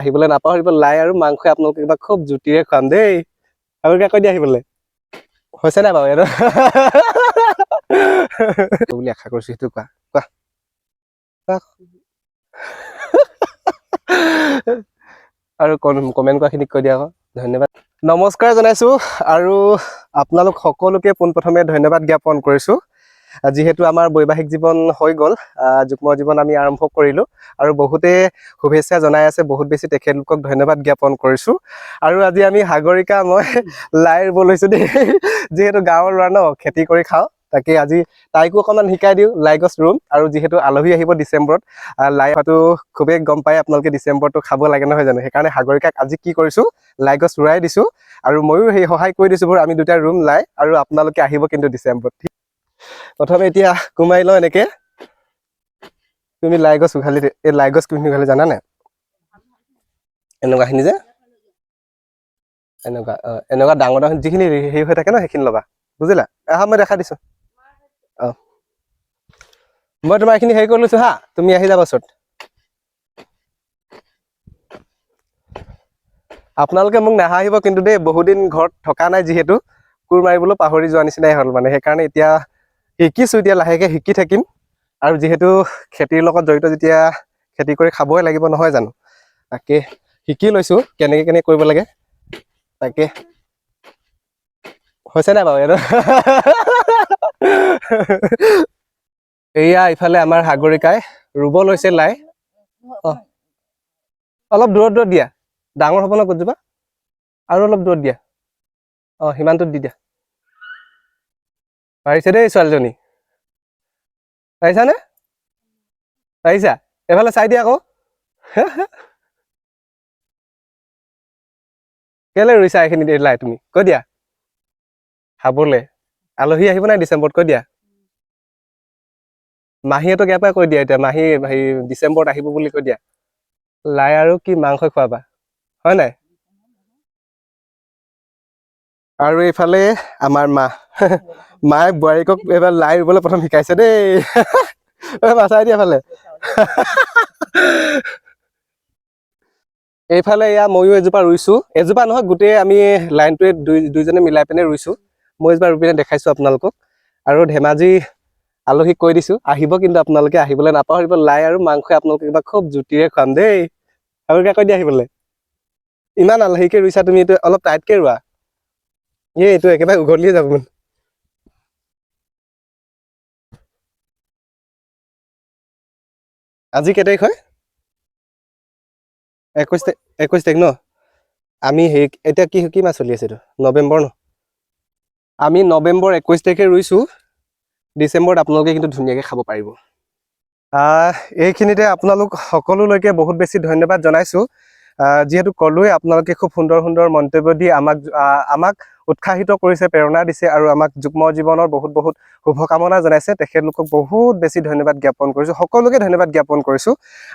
আহিবলৈ নাপাহৰিব লাই আৰু মাংস আপোনালোকে কিবা খুব জুতিৰে খুৱাম দেই আপোনালোকে কৈ দিয়ে আহিবলৈ হৈছে নাই বাৰু এইটো বুলি আশা কৰিছো সেইটো কোৱা কোৱা আৰু কমেণ্ট কৰাখিনিক কৈ দিয়া আকৌ ধন্যবাদ নমস্কাৰ জনাইছো আৰু আপোনালোক সকলোকে পোনপ্ৰথমে ধন্যবাদ জ্ঞাপন কৰিছো যিহেতু আমাৰ বৈবাহিক জীৱন হৈ গ'ল যুগ্ম জীৱন আমি আৰম্ভ কৰিলো আৰু বহুতে শুভেচ্ছা জনাই আছে বহুত বেছি তেখেতলোকক ধন্যবাদ জ্ঞাপন কৰিছো আৰু আজি আমি সাগৰিকা মই লাই ৰুব লৈছো দেই যিহেতু গাঁৱৰ ল'ৰা ন খেতি কৰি খাওঁ তাকে আজি তাইকো অকণমান শিকাই দিওঁ লাই গছ ৰুম আৰু যিহেতু আলহী আহিব ডিচেম্বৰত লাই হয়তো খুবেই গম পায় আপোনালোকে ডিচেম্বৰটো খাব লাগে নহয় জানো সেইকাৰণে সাগৰিকাক আজি কি কৰিছো লাই গছ ৰুৱাই দিছো আৰু ময়ো সেই সহায় কৰি দিছো আমি দুটা ৰুম লাই আৰু আপোনালোকে আহিব কিন্তু ডিচেম্বৰত প্ৰথমে এতিয়া কুমাই লওঁ এনেকে তুমি লাই গছ উঘালি এই লাই গছ তুমি উঘালি জানা নাই এনেকুৱাখিনি যে এনেকুৱা ডাঙৰ ডাঙৰ যিখিনি হেৰি হৈ থাকে ন সেইখিনি ল'বা বুজিলা আহা মই দেখাই দিছো মই তোমাৰ এইখিনি হেৰি কৰি লৈছো হা তুমি আহি যাবা ওচৰত আপোনালোকে মোক নাহাঁহিব কিন্তু দেই বহুদিন ঘৰত থকা নাই যিহেতু কোৰ মাৰিবলৈ পাহৰি যোৱা নিচিনাই হ'ল মানে সেইকাৰণে এতিয়া শিকিছো এতিয়া লাহেকে শিকি থাকিম আৰু যিহেতু খেতিৰ লগত জড়িত যেতিয়া খেতি কৰি খাবই লাগিব নহয় জানো তাকে শিকি লৈছো কেনেকে কৰিব লাগে তাকে হৈছে নাই বাৰু এইটো এয়া ইফালে আমাৰ সাগৰিকাই ৰুব লৈছে লাই অলপ দূৰত দিয়া ডাঙৰ হ'ব ন গছজোপা আৰু অলপ দূৰত দিয়া সিমানটোত দি দিয়া পাৰিছে দেই ছোৱালীজনী পাৰিছানে পাৰিছা এইফালে চাই দিয়া আকৌ কেলে ৰুইছা এইখিনি লাই তুমি কৈ দিয়া খাবলৈ আলহী আহিব নাই ডিচেম্বৰত কৈ দিয়া মাহীহঁতক ইয়াৰ পৰাই কৈ দিয়া এতিয়া মাহী হেৰি ডিচেম্বৰত আহিব বুলি কৈ দিয়া লাই আৰু কি মাংস খোৱাবা হয় নাই আৰু এইফালে আমাৰ মায়ে বোৱাৰীকক এইবাৰ লাই ৰুবলৈ প্ৰথম শিকাইছে দেই মাছাই দিয়া ফালে এইফালে এয়া ময়ো এজোপা ৰুইছো এজোপা নহয় গোটেই আমি লাইনটোৱে দুইজনে মিলাই পিনে ৰুইছো মই এজোপা ৰুই পিনে দেখাইছো আপোনালোকক আৰু ধেমাজি আলহীক কৈ দিছো আহিব কিন্তু আপোনালোকে আহিবলৈ নাপাহৰিব লাই আৰু মাংস আপোনালোকে কিবা খুব জুতিৰে খুৱাম দেই সাগৰিকা কৈ দিয়া আহিবলৈ ইমান আলহীকে ৰুইছা তুমি এইটো অলপ টাইটকে ৰোৱা এইটো একেবাৰে উঘলিয়ে যাব আজি কেই তাৰিখ হয় 21 তাৰিখ ন আমি সেই এতিয়া কি মাহ চলি আছে এইটো নৱেম্বৰ ন আমি নৱেম্বৰ 21 তাৰিখে ৰুইছো ডিচেম্বৰত আপোনালোকে কিন্তু ধুনীয়াকে খাব পাৰিব এইখিনিতে আপোনালোক সকলোলৈকে বহুত বেছি ধন্যবাদ জনাইছো যিহেতু ক'লোৱে আপোনালোকে খুব সুন্দৰ সুন্দৰ মন্তব্য দি আমাক উৎসাহিত কৰিছে প্ৰেৰণা দিছে আৰু আমাক যুগ্ম জীৱনৰ বহুত বহুত শুভকামনা জনাইছে তেখেতলোকক বহুত বেছি ধন্যবাদ জ্ঞাপন কৰিছো সকলোকে ধন্যবাদ জ্ঞাপন কৰিছো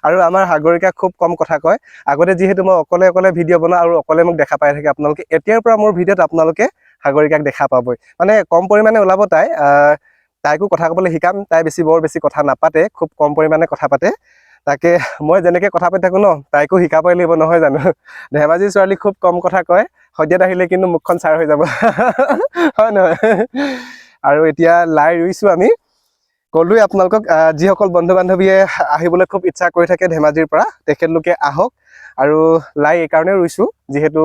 আৰু আমাৰ সাগৰিকা খুব কম কথা কয় আগতে যিহেতু মই অকলে ভিডিঅ' বনাওঁ আৰু অকলে মোক দেখা পাই থাকে আপোনালোকে এতিয়াৰ পৰা মোৰ ভিডিঅ'ত আপোনালোকে সাগৰিকাক দেখা পাবই মানে কম পৰিমাণে ওলাব তাইকো কথা ক'বলৈ শিকাম তাই বৰ বেছি কথা নাপাতে খুব কম পৰিমাণে কথা পাতে তাকে মই যেনেকে কথা পাতি থাকো ন তাইকো শিকাবই লাগিব নহয় জানো ধেমাজি ছোৱালী খুব কম কথা কয় সদ্যত আহিলে কিন্তু মুখখন ছাৰ হৈ যাব হয় নহয় আৰু এতিয়া লাই ৰুইছো আমি ক'লোৱে আপোনালোকক যিসকল বন্ধু বান্ধৱীয়ে আহিবলৈ খুব ইচ্ছা কৰি থাকে ধেমাজিৰ পৰা তেখেতলোকে আহক আৰু লাই এইকাৰণে ৰুইছো যিহেতু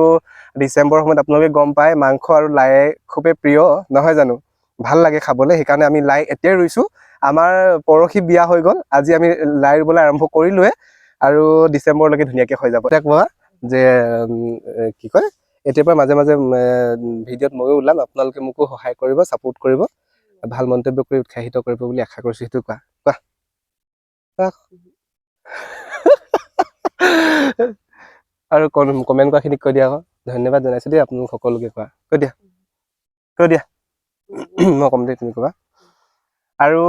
ডিচেম্বৰ সময়ত আপোনালোকে গম পায় মাংস আৰু লাই খুবেই প্ৰিয় নহয় জানো ভাল লাগে খাবলৈ সেইকাৰণে আমি লাই এতিয়াই ৰুইছো আমাৰ পৰহি বিয়া হৈ গ'ল আজি আমি লাই ৰুবলৈ আৰম্ভ কৰিলোৱে আৰু ডিচেম্বৰলৈকে ধুনীয়াকে হৈ যাব এতিয়া কোৱা যে কি কয় এতিয়াৰ পৰা মাজে মাজে ভিডিঅ'ত ময়ো ওলাম আপোনালোকে মোকো সহায় কৰিব ছাপোৰ্ট কৰিব ভাল মন্তব্য কৰি উৎসাহিত কৰিব বুলি আশা কৰিছো সেইটো কোৱা আৰু কমেণ্ট কৰাখিনিক কৈ দিয়া আকৌ ধন্যবাদ জনাইছো দেই আপোনালোক সকলোকে কোৱা কৈ দিয়া মই কম দেই তুমি ক'বা আৰু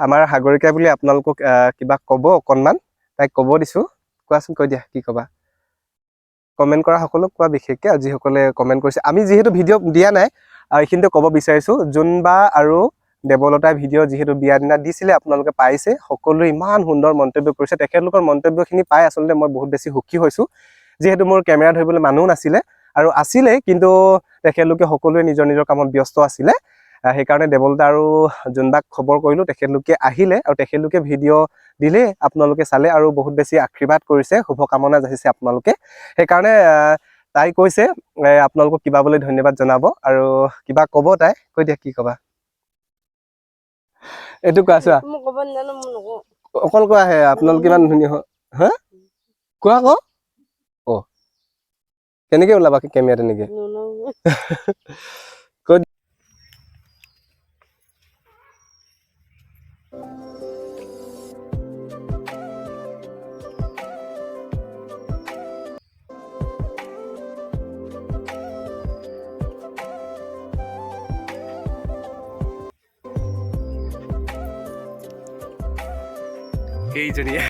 আমাৰ সাগৰিকা বুলি আপোনালোকক কিবা ক'ব অকণমান তাইক ক'ব দিছো কোৱাচোন কৈ দিয়া কি ক'বা কমেণ্ট কৰা সকলক কোৱা বিশেষকৈ যিসকলে কমেণ্ট কৰিছে আমি যিহেতু ভিডিঅ' দিয়া নাই এইখিনিতে ক'ব বিচাৰিছো জোনবা আৰু দেৱলতাই ভিডিঅ' যিহেতু বিয়া দিনা দিছিলে আপোনালোকে পাইছে সকলোৱে ইমান সুন্দৰ মন্তব্য কৰিছে তেখেতলোকৰ মন্তব্যখিনি পাই আচলতে মই বহুত বেছি সুখী হৈছো যিহেতু মোৰ কেমেৰা ধৰিবলৈ মানুহ নাছিলে আৰু আছিলে কিন্তু তেখেতলোকে সকলোৱে নিজৰ নিজৰ কামত ব্যস্ত আছিলে সেইকাৰণে দেৱলতা আৰু জোনবাক খবৰ কৰিলোঁ তেখেতলোকে আহিলে আৰু তেখেতলোকে ভিডিঅ' দিলে আপোনালোকে চালে আৰু বহুত বেছি আশীৰ্বাদ কৰিছে শুভকামনা যাচিছে আপোনালোকে সেইকাৰণে তাই কৈছে আপোনালোকক কিবা বুলি ধন্যবাদ জনাব আৰু কিবা ক'ব তাই কৈ দিয়া কি ক'বা এইটো কোৱাচোৱা অকল কোৱাহে আপোনালোকে ইমান ধুনীয়া হা কোৱা আকৌ অ কেনেকে ওলাবা কেমেৰা তেনেকে কৈ এইজনীয়ে